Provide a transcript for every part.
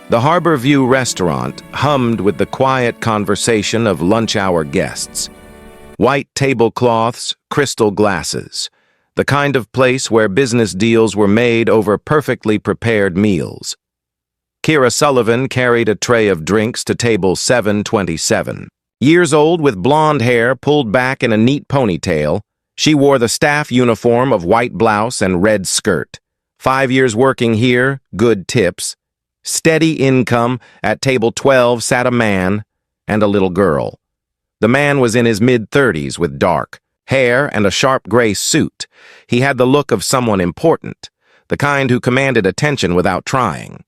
The Harbor View restaurant hummed with the quiet conversation of lunch-hour guests. White tablecloths, crystal glasses. The kind of place where business deals were made over perfectly prepared meals. Kira Sullivan carried a tray of drinks to table 727. Years old with blonde hair pulled back in a neat ponytail, she wore the staff uniform of white blouse and red skirt. 5 years working here, good tips. Steady income. At table 12 sat a man and a little girl. The man was in his mid-30s with dark hair and a sharp gray suit. He had the look of someone important, the kind who commanded attention without trying.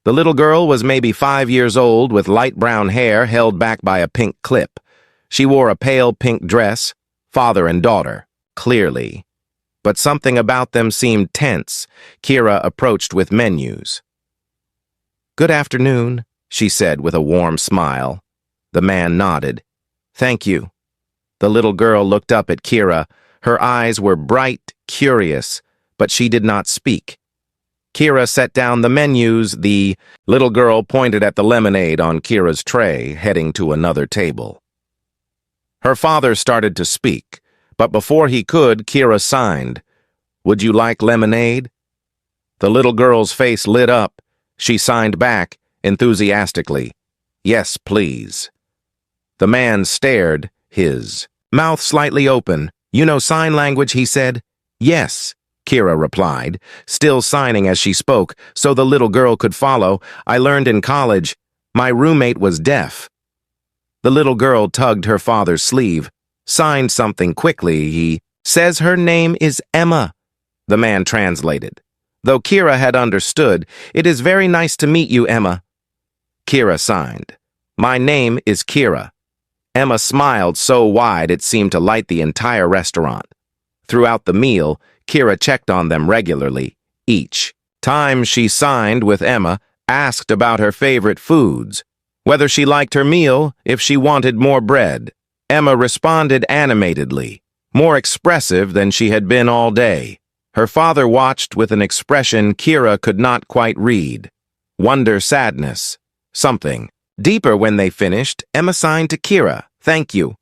The little girl was maybe 5 years old with light brown hair held back by a pink clip. She wore a pale pink dress, father and daughter, clearly. But something about them seemed tense. Kira approached with menus. "Good afternoon," she said with a warm smile. The man nodded. "Thank you." The little girl looked up at Kira. Her eyes were bright, curious, but she did not speak. Kira set down the menus. The little girl pointed at the lemonade on Kira's tray, heading to another table. Her father started to speak, but before he could, Kira signed. "Would you like lemonade?" The little girl's face lit up. She signed back, enthusiastically. "Yes, please." The man stared, his mouth slightly open. "You know sign language," he said. "Yes," Kira replied, still signing as she spoke, so the little girl could follow. "I learned in college. My roommate was deaf." The little girl tugged her father's sleeve, signed something quickly. "He says her name is Emma," the man translated. Though Kira had understood, "It is very nice to meet you, Emma." Kira signed. "My name is Kira." Emma smiled so wide it seemed to light the entire restaurant. Throughout the meal, Kira checked on them regularly. Each time she signed with Emma, asked about her favorite foods, whether she liked her meal, if she wanted more bread. Emma responded animatedly, more expressive than she had been all day. Her father watched with an expression Kira could not quite read. Wonder, sadness, something. Deeper when they finished, Emma signed to Kira, "Thank you."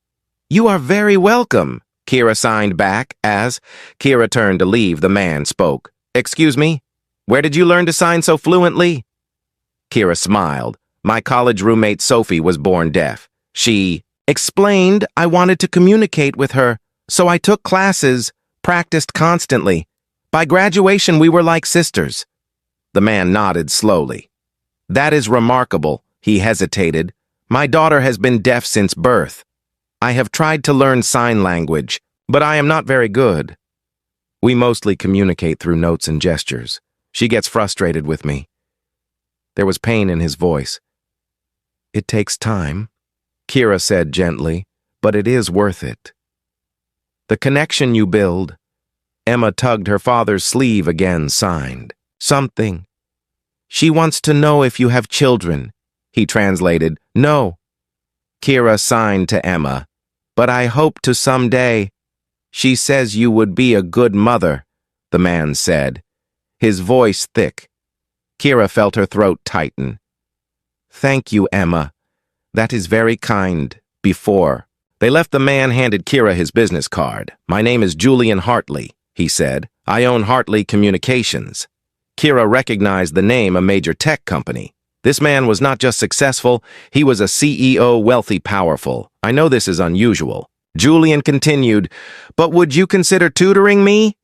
"You are very welcome," Kira signed back as Kira turned to leave. The man spoke. "Excuse me, where did you learn to sign so fluently?" Kira smiled. "My college roommate Sophie was born deaf. She explained I wanted to communicate with her, so I took classes, practiced constantly. By graduation, we were like sisters." The man nodded slowly. "That is remarkable." He hesitated. "My daughter has been deaf since birth. I have tried to learn sign language, but I am not very good. We mostly communicate through notes and gestures. She gets frustrated with me." There was pain in his voice. "It takes time," Kira said gently, "but it is worth it. The connection you build." Emma tugged her father's sleeve again, signed. "Something. She wants to know if you have children." He translated, "No." Kira signed to Emma, "But I hope to someday." "She says you would be a good mother," the man said, his voice thick. Kira felt her throat tighten. "Thank you, Emma. That is very kind." Before they left, the man handed Kira his business card. "My name is Julian Hartley," he said. "I own Hartley Communications." Kira recognized the name, a major tech company. This man was not just successful, he was a CEO, wealthy, powerful. "I know this is unusual." Julian continued, "But would you consider tutoring me?"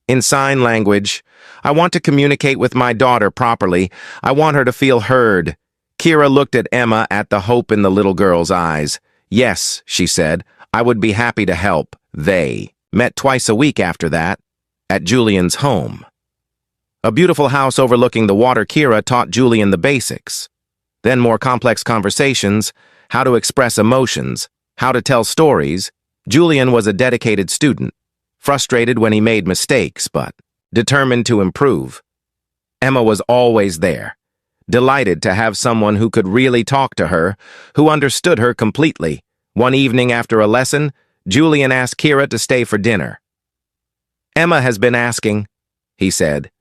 "In sign language. I want to communicate with my daughter properly. I want her to feel heard." Kira looked at Emma, at the hope in the little girl's eyes. "Yes," she said, "I would be happy to help." They met twice a week after that, at Julian's home. A beautiful house overlooking the water. Kira taught Julian the basics. Then more complex conversations, how to express emotions, how to tell stories. Julian was a dedicated student, frustrated when he made mistakes, but determined to improve. Emma was always there, delighted to have someone who could really talk to her, who understood her completely. One evening after a lesson, Julian asked Kira to stay for dinner. "Emma has been asking," he said.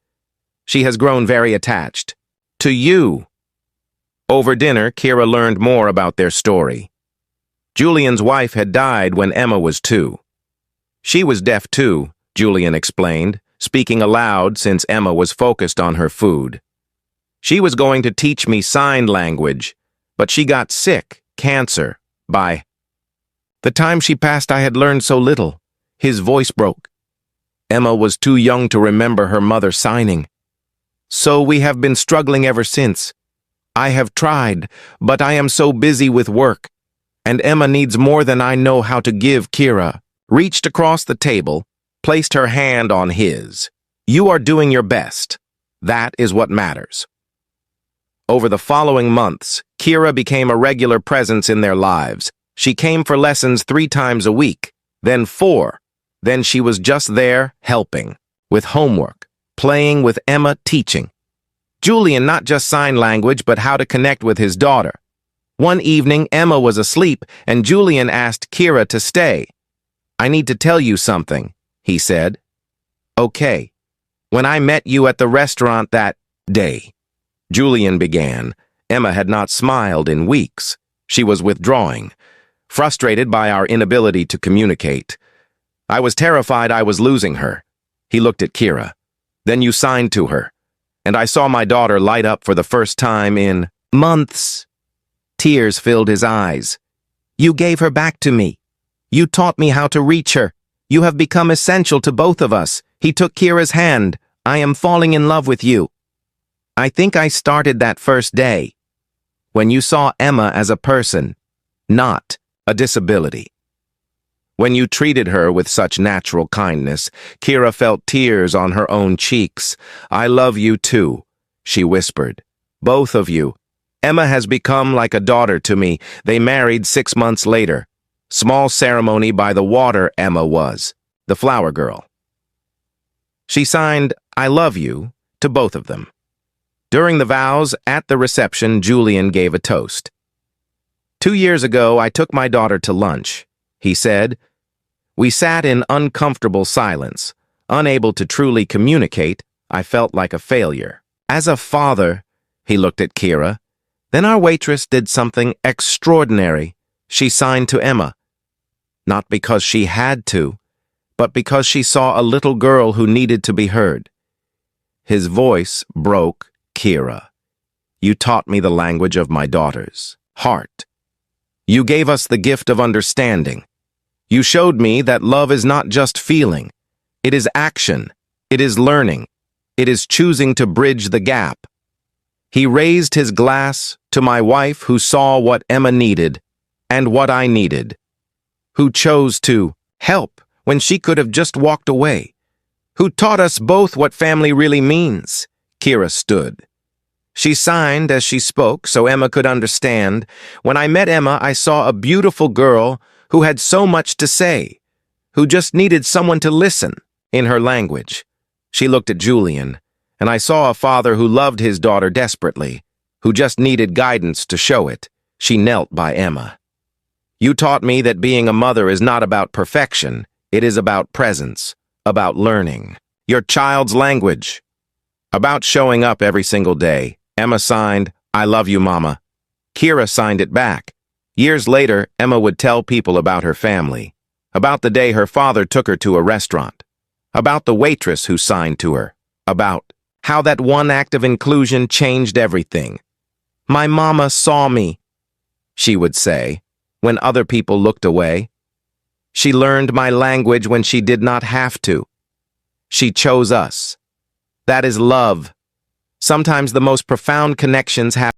"She has grown very attached. To you." Over dinner, Kira learned more about their story. Julian's wife had died when Emma was 2. She was deaf too, Julian explained, speaking aloud since Emma was focused on her food. She was going to teach me sign language, but she got sick, cancer, by the time she passed I had learned so little. His voice broke. Emma was too young to remember her mother signing. So we have been struggling ever since. I have tried, but I am so busy with work. And Emma needs more than I know how to give. Kira reached across the table, placed her hand on his. You are doing your best. That is what matters. Over the following months, Kira became a regular presence in their lives. She came for lessons 3 times a week, then 4. Then she was just there, helping, with homework, playing with Emma, teaching. Julian not just sign language, but how to connect with his daughter. One evening, Emma was asleep, and Julian asked Kira to stay. I need to tell you something, he said. Okay. When I met you at the restaurant that day, Julian began. Emma had not smiled in weeks. She was withdrawing, frustrated by our inability to communicate. I was terrified I was losing her. He looked at Kira. Then you signed to her, and I saw my daughter light up for the first time in months. Tears filled his eyes. You gave her back to me. You taught me how to reach her. You have become essential to both of us. He took Kira's hand. I am falling in love with you. I think I started that first day, when you saw Emma as a person, not a disability. When you treated her with such natural kindness, Kira felt tears on her own cheeks. I love you too, she whispered. Both of you. Emma has become like a daughter to me. They married 6 months later. Small ceremony by the water. Emma was the flower girl. She signed, I love you, to both of them. During the vows, at the reception, Julian gave a toast. 2 years ago, I took my daughter to lunch, he said. We sat in uncomfortable silence. Unable to truly communicate, I felt like a failure. As a father, he looked at Kira. Then our waitress did something extraordinary. She signed to Emma. Not because she had to, but because she saw a little girl who needed to be heard. His voice broke. Kira, you taught me the language of my daughter's heart. You gave us the gift of understanding. You showed me that love is not just feeling. It is action. It is learning. It is choosing to bridge the gap. He raised his glass to my wife who saw what Emma needed and what I needed, who chose to help when she could have just walked away, who taught us both what family really means. Kira stood. She signed as she spoke so Emma could understand. When I met Emma, I saw a beautiful girl who had so much to say, who just needed someone to listen in her language. She looked at Julian, and I saw a father who loved his daughter desperately, who just needed guidance to show it. She knelt by Emma. You taught me that being a mother is not about perfection. It is about presence, about learning your child's language, about showing up every single day. Emma signed, I love you, Mama. Kira signed it back. Years later, Emma would tell people about her family, about the day her father took her to a restaurant, about the waitress who signed to her, about how that one act of inclusion changed everything. My mama saw me, she would say, when other people looked away. She learned my language when she did not have to. She chose us. That is love. Sometimes the most profound connections happen